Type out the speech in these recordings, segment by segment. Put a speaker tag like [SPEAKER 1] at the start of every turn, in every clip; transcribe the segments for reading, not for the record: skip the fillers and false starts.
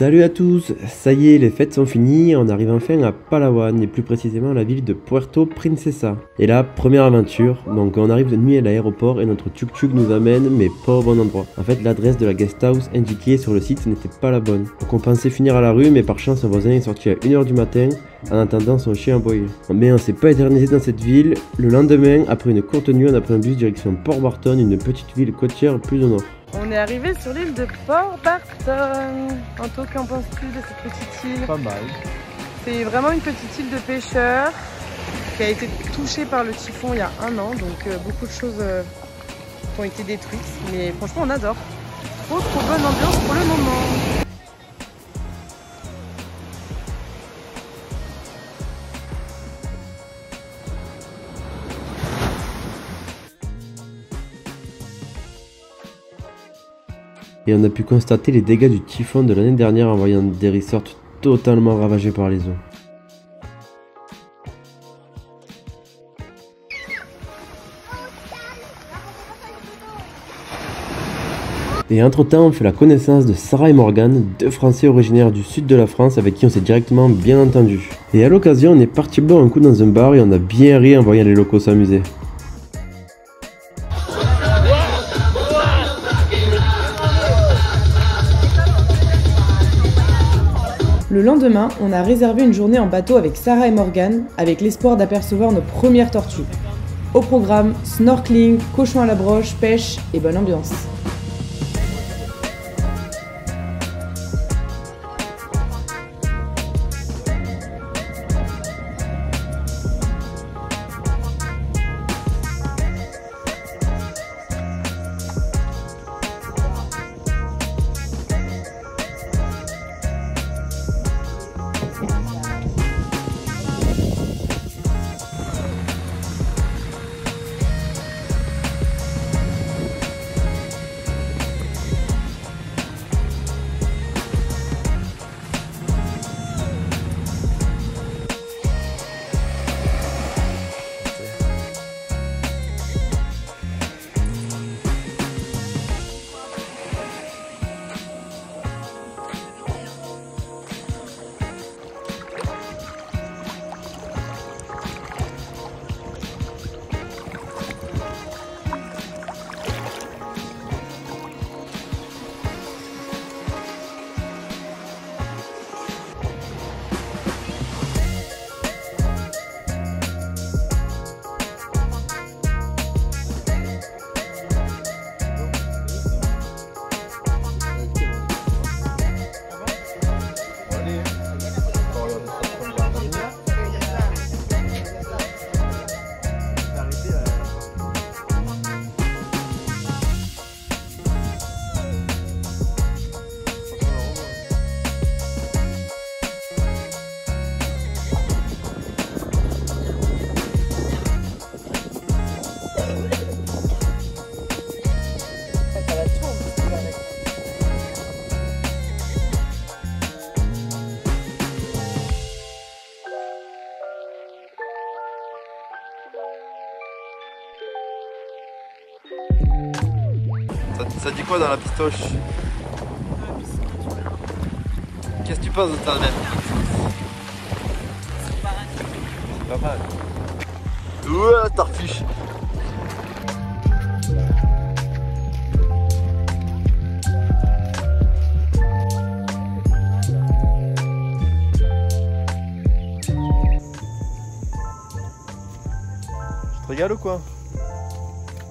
[SPEAKER 1] Salut à tous, ça y est, les fêtes sont finies, on arrive enfin à Palawan, et plus précisément la ville de Puerto Princesa. Et là, première aventure, donc on arrive de nuit à l'aéroport et notre tuk-tuk nous amène, mais pas au bon endroit. En fait, l'adresse de la guest house indiquée sur le site n'était pas la bonne. Donc on pensait finir à la rue, mais par chance un voisin est sorti à 1 h du matin, en attendant son chien aboyer. Mais on s'est pas éternisé dans cette ville, le lendemain, après une courte nuit, on a pris un bus direction Port Barton, une petite ville côtière plus au nord.
[SPEAKER 2] On est arrivé sur l'île de Port Barton. Anto, qu'en penses-tu de cette petite île?
[SPEAKER 3] Pas mal.
[SPEAKER 2] C'est vraiment une petite île de pêcheurs qui a été touchée par le typhon il y a 1 an, donc beaucoup de choses ont été détruites. Mais franchement, on adore. Trop bonne ambiance pour le moment.
[SPEAKER 1] Et on a pu constater les dégâts du typhon de l'année dernière en voyant des resorts totalement ravagés par les eaux. Et entre temps, on fait la connaissance de Sarah et Morgan, 2 Français originaires du sud de la France avec qui on s'est directement bien entendu. Et à l'occasion, on est parti boire un coup dans un bar et on a bien ri en voyant les locaux s'amuser.
[SPEAKER 2] Le lendemain, on a réservé une journée en bateau avec Sarah et Morgan, avec l'espoir d'apercevoir nos premières tortues. Au programme, snorkeling, cochon à la broche, pêche et bonne ambiance.
[SPEAKER 3] Ça dit quoi dans la pistoche? Qu'est-ce que tu penses de ta mère? C'est pas mal. Ouais, tarfiche. Tu te régales ou quoi?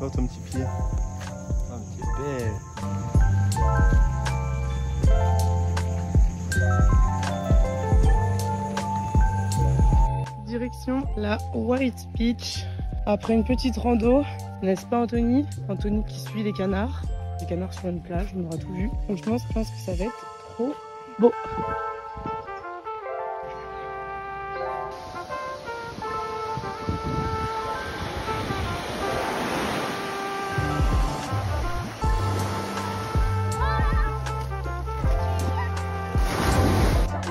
[SPEAKER 3] Oh, ton petit pied. Ah, mais tu es belle.
[SPEAKER 2] Direction la White Beach. Après une petite rando, n'est-ce pas Anthony? Anthony qui suit les canards. Les canards sur une plage, on aura tout vu. Franchement, je pense que ça va être trop beau.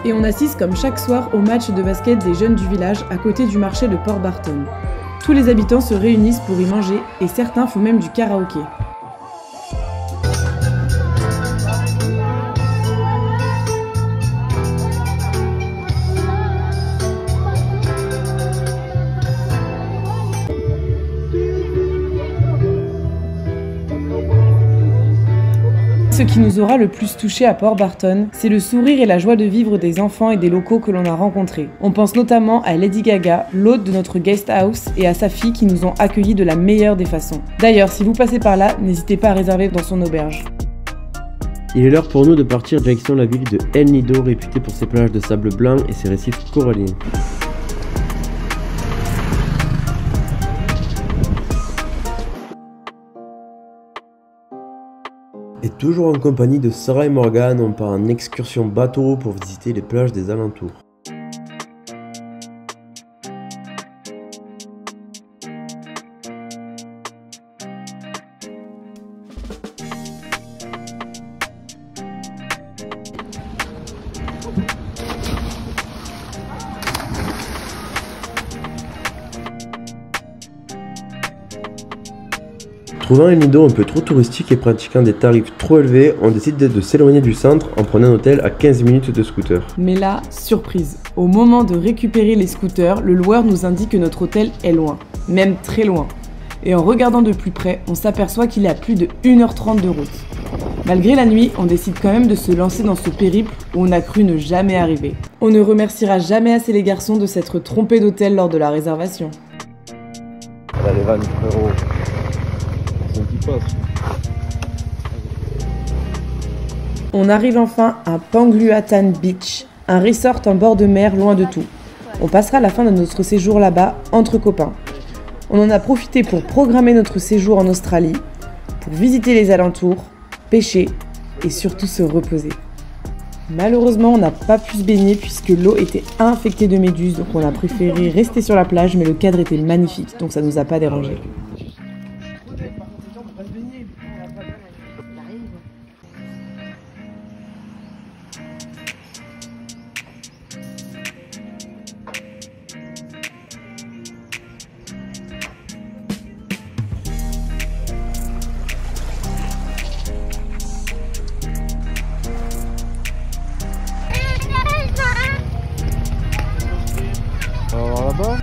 [SPEAKER 2] Et on assiste comme chaque soir au match de basket des jeunes du village à côté du marché de Port Barton. Tous les habitants se réunissent pour y manger et certains font même du karaoké. ce qui nous aura le plus touché à Port Barton, c'est le sourire et la joie de vivre des enfants et des locaux que l'on a rencontrés. On pense notamment à Lady Gaga, l'hôte de notre guest house, et à sa fille qui nous ont accueillis de la meilleure des façons. D'ailleurs, si vous passez par là, n'hésitez pas à réserver dans son auberge.
[SPEAKER 1] Il est l'heure pour nous de partir direction la ville de El Nido, réputée pour ses plages de sable blanc et ses récifs coralliens. Et toujours en compagnie de Sarah et Morgan, on part en excursion bateau pour visiter les plages des alentours. Trouvant El Nido un peu trop touristique et pratiquant des tarifs trop élevés, on décide de s'éloigner du centre en prenant un hôtel à 15 minutes de scooter.
[SPEAKER 2] Mais là, surprise, au moment de récupérer les scooters, le loueur nous indique que notre hôtel est loin, même très loin. Et en regardant de plus près, on s'aperçoit qu'il est à plus de 1h30 de route. Malgré la nuit, on décide quand même de se lancer dans ce périple où on a cru ne jamais arriver. On ne remerciera jamais assez les garçons de s'être trompés d'hôtel lors de la réservation.
[SPEAKER 3] Voilà les vannes, frérot.
[SPEAKER 2] On arrive enfin à Penglihautan Beach, un resort en bord de mer loin de tout. On passera la fin de notre séjour là-bas entre copains. On en a profité pour programmer notre séjour en Australie, pour visiter les alentours, pêcher et surtout se reposer. Malheureusement, on n'a pas pu se baigner puisque l'eau était infectée de méduses, donc on a préféré rester sur la plage, mais le cadre était magnifique, donc ça nous a pas dérangé.
[SPEAKER 3] On va voir là-bas.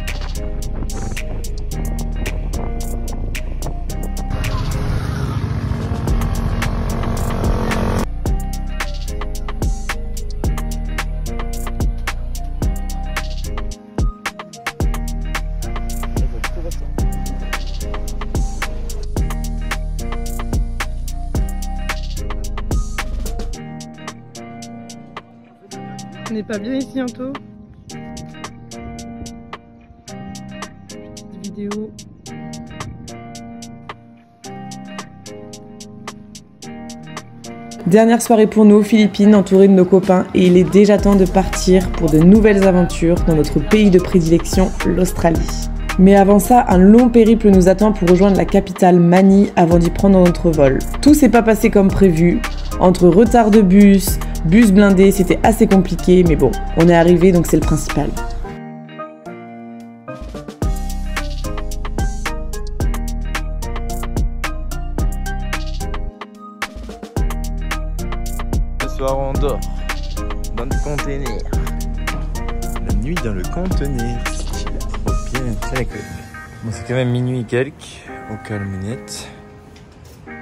[SPEAKER 2] On n'est pas bien ici, Anto? Vidéo. Dernière soirée pour nous aux Philippines, entourés de nos copains, et il est déjà temps de partir pour de nouvelles aventures dans notre pays de prédilection, l'Australie. Mais avant ça, un long périple nous attend pour rejoindre la capitale Manille avant d'y prendre notre vol. Tout s'est pas passé comme prévu. Entre retard de bus blindés, c'était assez compliqué, mais bon, on est arrivé donc c'est le principal.
[SPEAKER 3] Ce soir on dort dans le conteneur. La nuit dans le conteneur, c'est trop bien. Tiens les collègues. Bon, c'est quand même minuit quelques, au calme net.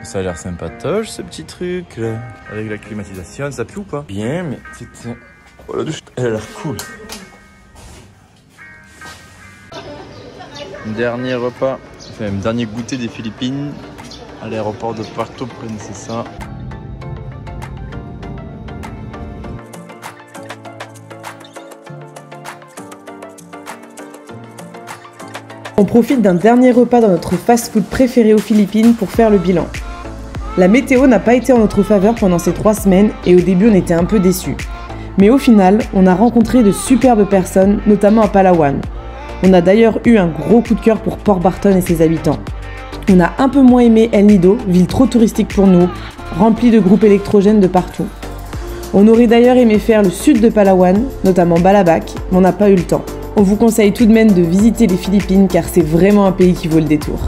[SPEAKER 3] Ça a l'air sympatoche ce petit truc là. Avec la climatisation, ça pue ou pas? Bien, mais c'est... Oh, la douche, elle a l'air cool. Dernier repas, enfin dernier goûter des Philippines à l'aéroport de Puerto Princesa.
[SPEAKER 2] On profite d'un dernier repas dans notre fast-food préféré aux Philippines pour faire le bilan. La météo n'a pas été en notre faveur pendant ces 3 semaines et au début on était un peu déçus. Mais au final, on a rencontré de superbes personnes, notamment à Palawan. On a d'ailleurs eu un gros coup de cœur pour Port Barton et ses habitants. On a un peu moins aimé El Nido, ville trop touristique pour nous, remplie de groupes électrogènes de partout. On aurait d'ailleurs aimé faire le sud de Palawan, notamment Balabac, mais on n'a pas eu le temps. On vous conseille tout de même de visiter les Philippines car c'est vraiment un pays qui vaut le détour.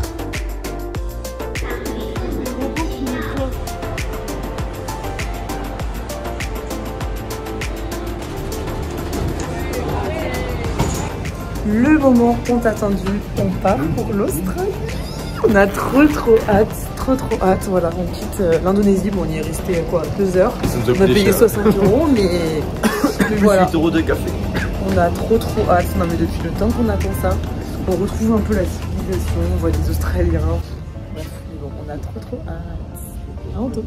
[SPEAKER 2] Le moment tant attendu, on part pour l'Australie. On a trop hâte, trop hâte. Voilà, on quitte l'Indonésie. Bon, on y est resté quoi, 2 heures.
[SPEAKER 3] Ça nous
[SPEAKER 2] On a payé 60 €, mais voilà.
[SPEAKER 3] 8 € de café.
[SPEAKER 2] On a trop hâte. Non, mais depuis le temps qu'on attend ça, on retrouve un peu la civilisation. On voit des Australiens. Bref, mais bon, on a trop hâte. À bientôt.